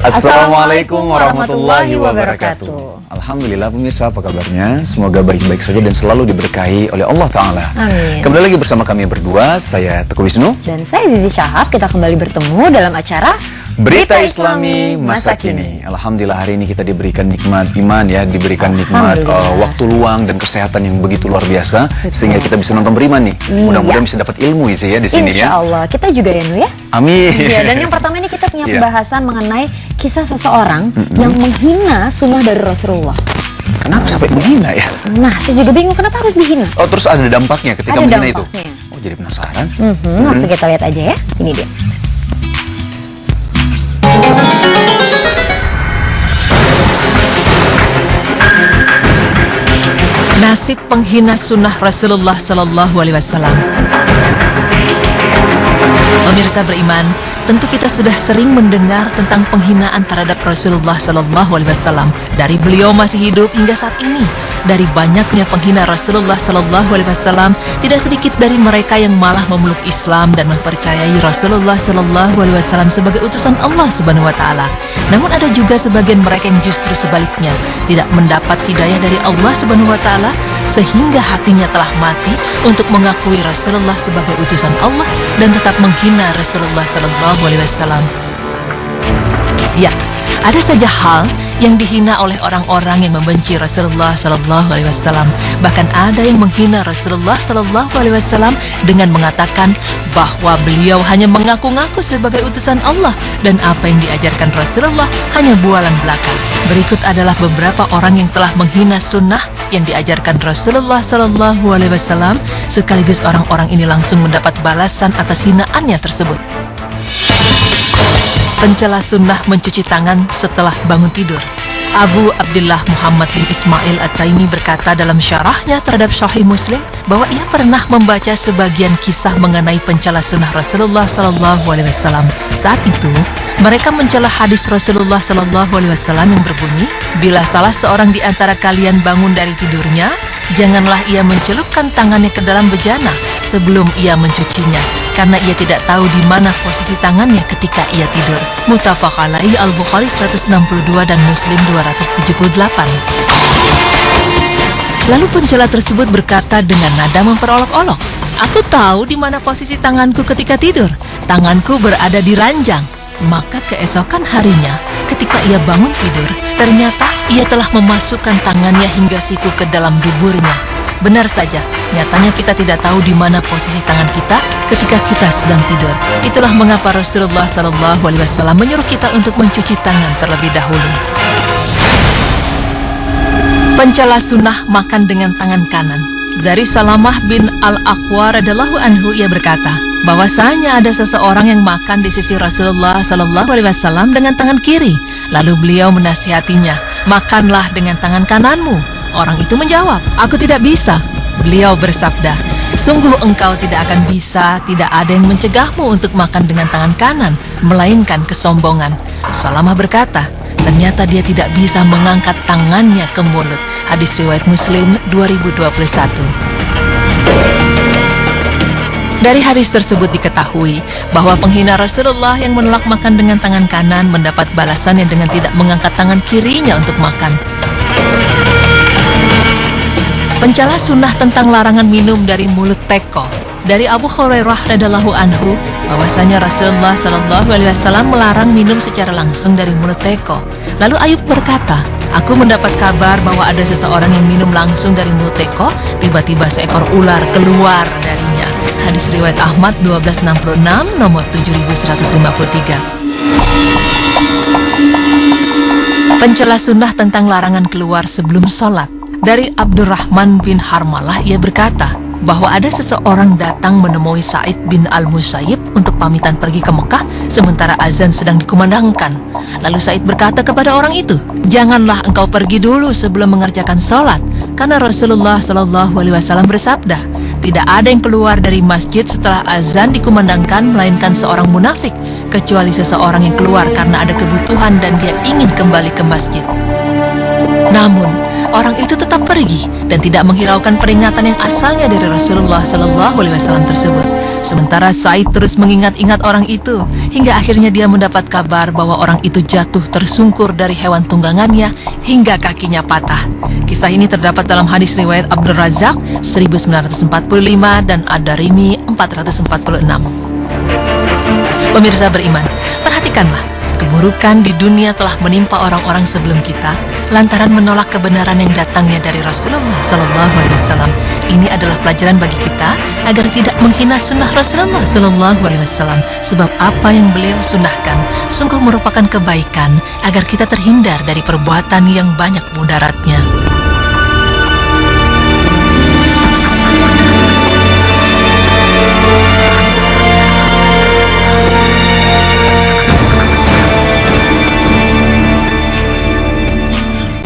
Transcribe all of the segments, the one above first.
Assalamualaikum warahmatullahi wabarakatuh. Alhamdulillah pemirsa, apa kabarnya? Semoga baik-baik saja dan selalu diberkahi oleh Allah Ta'ala. Amin. Kembali lagi bersama kami berdua, saya Teguh Wisnu Dan saya Zizi Syahab. Kita kembali bertemu dalam acara Berita Islami Masa Kini. Alhamdulillah hari ini kita diberikan nikmat iman ya, diberikan nikmat waktu luang dan kesehatan yang begitu luar biasa. Betul. Sehingga kita bisa nonton beriman nih. Mudah-mudahan bisa dapat ilmu ya di sini ya. Insya Allah, kita juga ya Nu ya. Amin. Ya, dan yang pertama ini kita punya pembahasan mengenai kisah seseorang yang menghina sunnah dari Rasulullah. Kenapa sampai menghina ya? Nah, saya juga bingung kenapa harus dihina. Oh, terus ada dampaknya ketika Ada menghina dampaknya. itu? Oh, jadi penasaran. Langsung kita lihat aja ya. Ini dia. Nasib penghina sunnah Rasulullah Sallallahu Alaihi Wasallam. Pemirsa beriman, tentu kita sudah sering mendengar tentang penghinaan terhadap Rasulullah Sallallahu Alaihi Wasallam dari beliau masih hidup hingga saat ini. Dari banyaknya penghina Rasulullah Sallallahu Alaihi Wasallam, tidak sedikit dari mereka yang malah memeluk Islam dan mempercayai Rasulullah Sallallahu Alaihi Wasallam sebagai utusan Allah Subhanahu Wa Taala. Namun ada juga sebagian mereka yang justru sebaliknya, tidak mendapat hidayah dari Allah Subhanahu Wa Taala sehingga hatinya telah mati untuk mengakui Rasulullah sebagai utusan Allah dan tetap menghina Rasulullah Sallallahu Alaihi Wasallam. Ya, ada saja hal yang dihina oleh orang-orang yang membenci Rasulullah Sallallahu Alaihi Wasallam. Bahkan ada yang menghina Rasulullah Sallallahu Alaihi Wasallam dengan mengatakan bahwa beliau hanya mengaku-ngaku sebagai utusan Allah dan apa yang diajarkan Rasulullah hanya bualan belaka. Berikut adalah beberapa orang yang telah menghina sunnah yang diajarkan Rasulullah Sallallahu Alaihi Wasallam, sekaligus orang-orang ini langsung mendapat balasan atas hinaannya tersebut. Pencela sunnah mencuci tangan setelah bangun tidur. Abu Abdullah Muhammad bin Ismail At-Taimi berkata dalam syarahnya terhadap Sahih Muslim bahwa ia pernah membaca sebagian kisah mengenai pencela sunnah Rasulullah Sallallahu Alaihi Wasallam. Saat itu, mereka mencela hadis Rasulullah Sallallahu Alaihi Wasallam yang berbunyi, bila salah seorang di antara kalian bangun dari tidurnya, janganlah ia mencelupkan tangannya ke dalam bejana sebelum ia mencucinya, karena ia tidak tahu di mana posisi tangannya ketika ia tidur. Muttafaq alaihi, Al-Bukhari 162 dan Muslim 278. Lalu pencela tersebut berkata dengan nada memperolok-olok, "Aku tahu di mana posisi tanganku ketika tidur. Tanganku berada di ranjang." Maka keesokan harinya, ketika ia bangun tidur, ternyata ia telah memasukkan tangannya hingga siku ke dalam duburnya. Benar saja, nyatanya kita tidak tahu di mana posisi tangan kita ketika kita sedang tidur. Itulah mengapa Rasulullah Sallallahu Alaihi Wasallam menyuruh kita untuk mencuci tangan terlebih dahulu. Pencela sunnah makan dengan tangan kanan. Dari Salamah bin Al-Aqwa radhiyallahu anhu, ia berkata bahwasanya ada seseorang yang makan di sisi Rasulullah Sallallahu Alaihi Wasallam dengan tangan kiri. Lalu beliau menasihatinya, "Makanlah dengan tangan kananmu." Orang itu menjawab, "Aku tidak bisa." Beliau bersabda, "Sungguh engkau tidak akan bisa, tidak ada yang mencegahmu untuk makan dengan tangan kanan, melainkan kesombongan." Salamah berkata, ternyata dia tidak bisa mengangkat tangannya ke mulut. Hadis riwayat Muslim 2021. Dari hadis tersebut diketahui bahwa penghina Rasulullah yang menolak makan dengan tangan kanan mendapat balasannya dengan tidak mengangkat tangan kirinya untuk makan. Pencela sunnah tentang larangan minum dari mulut teko. Dari Abu Hurairah radhiyallahu anhu bahwasanya Rasulullah Sallallahu Alaihi Wasallam melarang minum secara langsung dari mulut teko. Lalu Ayub berkata, "Aku mendapat kabar bahwa ada seseorang yang minum langsung dari mulut teko, tiba-tiba seekor ular keluar darinya." Hadis riwayat Ahmad 1266 nomor 7153. Pencela sunnah tentang larangan keluar sebelum sholat. Dari Abdurrahman bin Harmalah, ia berkata bahwa ada seseorang datang menemui Sa'id bin Al-Musayyib untuk pamitan pergi ke Mekah sementara azan sedang dikumandangkan. Lalu Sa'id berkata kepada orang itu, "Janganlah engkau pergi dulu sebelum mengerjakan sholat, karena Rasulullah Sallallahu Alaihi Wasallam bersabda, tidak ada yang keluar dari masjid setelah azan dikumandangkan melainkan seorang munafik, kecuali seseorang yang keluar karena ada kebutuhan dan dia ingin kembali ke masjid." Namun, orang itu tetap pergi dan tidak menghiraukan peringatan yang asalnya dari Rasulullah Sallallahu Alaihi Wasallam tersebut. Sementara Said terus mengingat-ingat orang itu, hingga akhirnya dia mendapat kabar bahwa orang itu jatuh tersungkur dari hewan tunggangannya hingga kakinya patah. Kisah ini terdapat dalam hadis riwayat Abdul Razak 1945 dan Ad-Darimi 446. Pemirsa beriman, perhatikanlah, keburukan di dunia telah menimpa orang-orang sebelum kita lantaran menolak kebenaran yang datangnya dari Rasulullah SAW. Ini adalah pelajaran bagi kita agar tidak menghina sunnah Rasulullah SAW, sebab apa yang beliau sunnahkan sungguh merupakan kebaikan agar kita terhindar dari perbuatan yang banyak mudaratnya.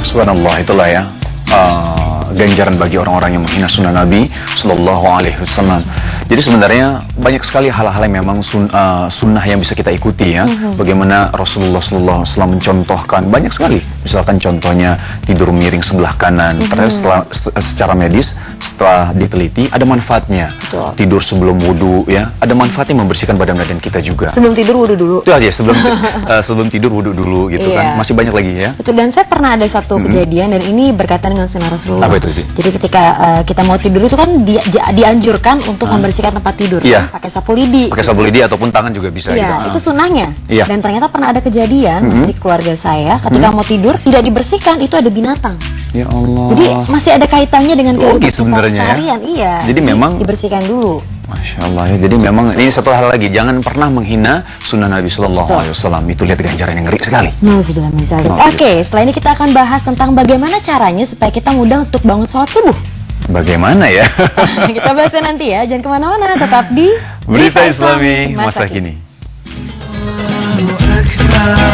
Subhanallah, itulah ya ganjaran bagi orang-orang yang menghina sunnah Nabi Sallallahu Alaihi Wasallam. Jadi sebenarnya banyak sekali hal-hal yang memang sunnah yang bisa kita ikuti ya. Bagaimana Rasulullah Sallallahu Alaihi Wasallam mencontohkan banyak sekali. Misalkan contohnya tidur miring sebelah kanan. Ternyata secara medis setelah diteliti ada manfaatnya. Betul. Tidur sebelum wudhu ya, ada manfaatnya membersihkan badan kita juga. Sebelum tidur wudhu dulu. Itu aja sebelum tidur wudhu dulu gitu kan. Masih banyak lagi ya. Betul, dan saya pernah ada satu kejadian dan ini berkaitan dengan sunnah Rasulullah. Apa itu sih? Jadi ketika kita mau tidur itu kan dianjurkan untuk membersihkan tempat tidur, Iya. pakai sapu lidi. Pakai sapu lidi ataupun tangan juga bisa Iya, gitu. itu sunnahnya. Iya. Dan ternyata pernah ada kejadian masih keluarga saya ketika mau tidur tidak dibersihkan, itu ada binatang. Ya Allah. Jadi masih ada kaitannya dengan kehidupan Logis kita sebenarnya ya. seharian. Iya. Jadi memang dibersihkan dulu. Masya Allah ya. Jadi memang ini satu hal lagi, jangan pernah menghina sunnah Nabi Sallallahu Alaihi Wasallam. Itu lihat ganjaran yang ngeri sekali. Nauzubillah min dzalik. Oke, setelah ini kita akan bahas tentang bagaimana caranya supaya kita mudah untuk bangun sholat subuh. Bagaimana ya? Kita bahasnya nanti ya. Jangan kemana-mana, tetap di Berita Islami masa kini. Akbar.